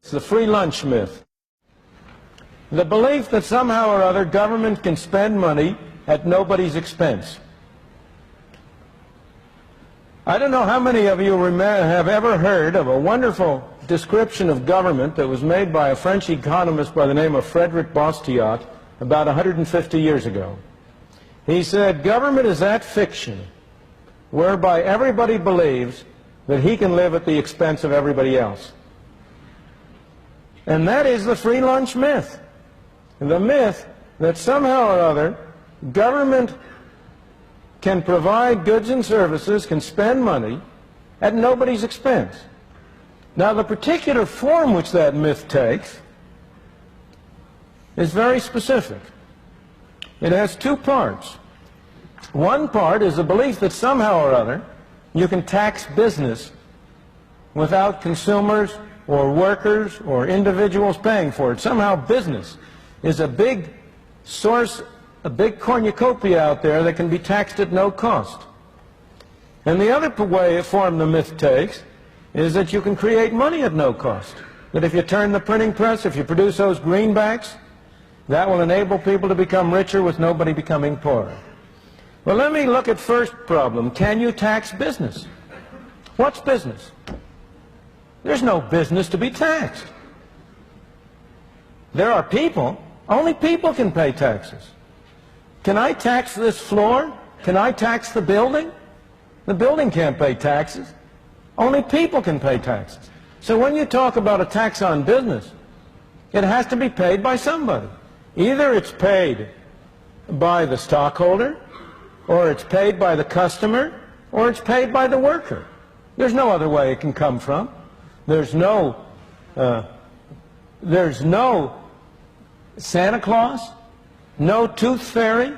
It's the free lunch myth. The belief that somehow or other government can spend money at nobody's expense. I don't know how many of you have ever heard of a wonderful description of government that was made by a French economist by the name of Frédéric Bastiat about 150 years ago. He said, government is that fiction whereby everybody believes that he can live at the expense of everybody else. And that is the free lunch myth. The myth that somehow or other government can provide goods and services, can spend money at nobody's expense. Now, the particular form which that myth takes is very specific. It has two parts. One part is the belief that somehow or other you can tax business without consumers or workers or individuals paying for it. Somehow business is a big source, a big cornucopia out there that can be taxed at no cost. And the other form the myth takes is that you can create money at no cost. That if you turn the printing press, if you produce those greenbacks, that will enable people to become richer with nobody becoming poorer. Well, let me look at first problem. Can you tax business? What's business? There's no business to be taxed. There are people. Only people can pay taxes. Can I tax this floor? Can I tax the building? The building can't pay taxes. Only people can pay taxes. So when you talk about a tax on business, it has to be paid by somebody. Either it's paid by the stockholder, or it's paid by the customer, or it's paid by the worker. There's no other way it can come from. There's no Santa Claus, no tooth fairy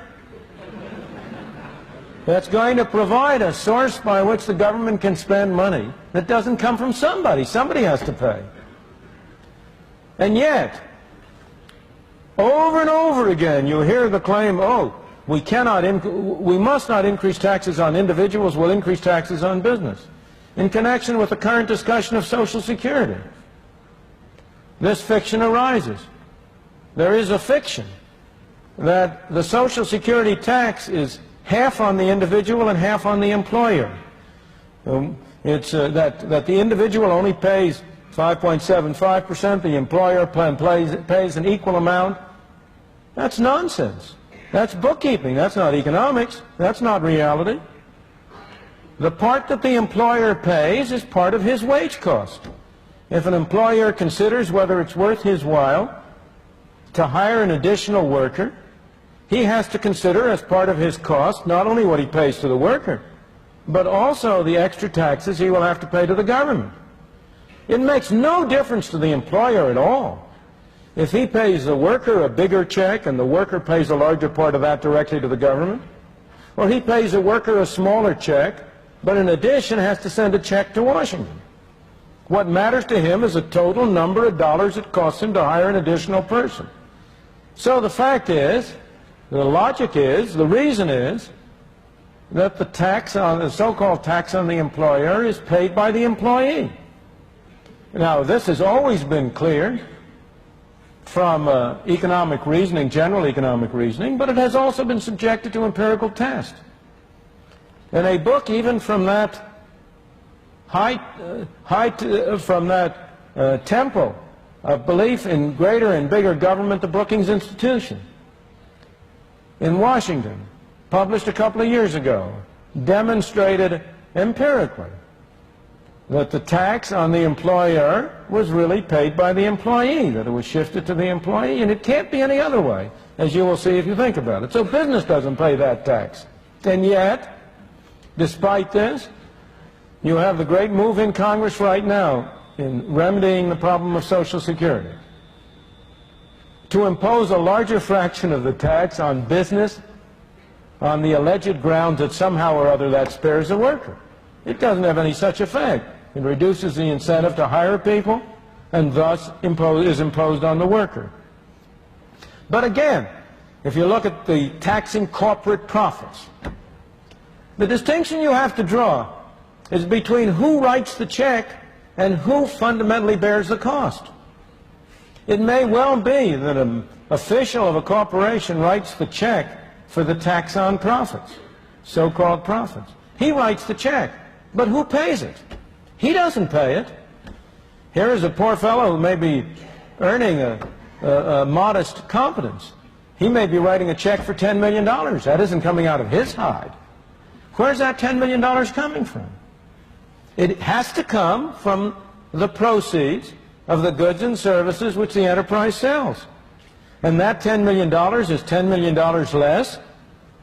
that's going to provide a source by which the government can spend money that doesn't come from somebody. Somebody has to pay. And yet, over and over again, you hear the claim, oh, we must not increase taxes on individuals, we'll increase taxes on business, in connection with the current discussion of Social Security. This fiction arises. There is a fiction that the Social Security tax is half on the individual and half on the employer. That the individual only pays 5.75%, the employer pays an equal amount. That's nonsense. That's bookkeeping. That's not economics. That's not reality. The part that the employer pays is part of his wage cost. If an employer considers whether it's worth his while to hire an additional worker, he has to consider as part of his cost not only what he pays to the worker, but also the extra taxes he will have to pay to the government. It makes no difference to the employer at all if he pays the worker a bigger check and the worker pays a larger part of that directly to the government, or he pays the worker a smaller check, but in addition has to send a check to Washington. What matters to him is the total number of dollars it costs him to hire an additional person. So the fact is, the logic is, the reason is, that the so-called tax on the employer is paid by the employee. Now, this has always been clear from economic reasoning, general economic reasoning, but it has also been subjected to empirical test. In a book, even from that tempo of belief in greater and bigger government, the Brookings Institution in Washington, published a couple of years ago, demonstrated empirically that the tax on the employer was really paid by the employee, that it was shifted to the employee, and it can't be any other way, as you will see if you think about it. So business doesn't pay that tax. And yet, despite this, you have the great move in Congress right now in remedying the problem of Social Security to impose a larger fraction of the tax on business on the alleged grounds that somehow or other that spares the worker. It doesn't have any such effect. It reduces the incentive to hire people and thus is imposed on the worker. But again, if you look at the taxing corporate profits, the distinction you have to draw is between who writes the check and who fundamentally bears the cost. It may well be that an official of a corporation writes the check for the tax on profits, so-called profits. He writes the check, but who pays it? He doesn't pay it. Here is a poor fellow who may be earning a modest competence. He may be writing a check for $10 million. That isn't coming out of his hide. Where's that $10 million coming from? It has to come from the proceeds of the goods and services which the enterprise sells. And that $10 million is $10 million less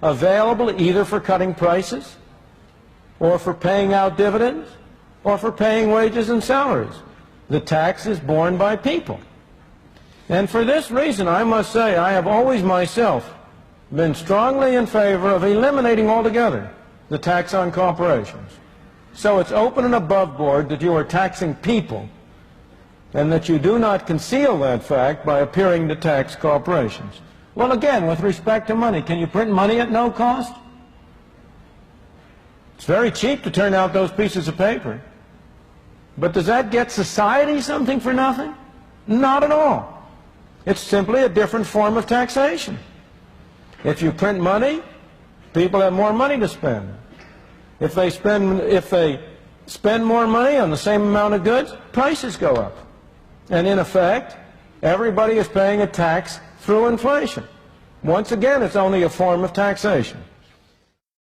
available either for cutting prices or for paying out dividends or for paying wages and salaries. The tax is borne by people. And for this reason, I must say, I have always myself been strongly in favor of eliminating altogether the tax on corporations. So it's open and above board that you are taxing people and that you do not conceal that fact by appearing to tax corporations. Well, again, with respect to money, can you print money at no cost? It's very cheap to turn out those pieces of paper. But does that get society something for nothing? Not at all. It's simply a different form of taxation. If you print money, people have more money to spend. If they spend more money on the same amount of goods, prices go up. And in effect, everybody is paying a tax through inflation. Once again, it's only a form of taxation.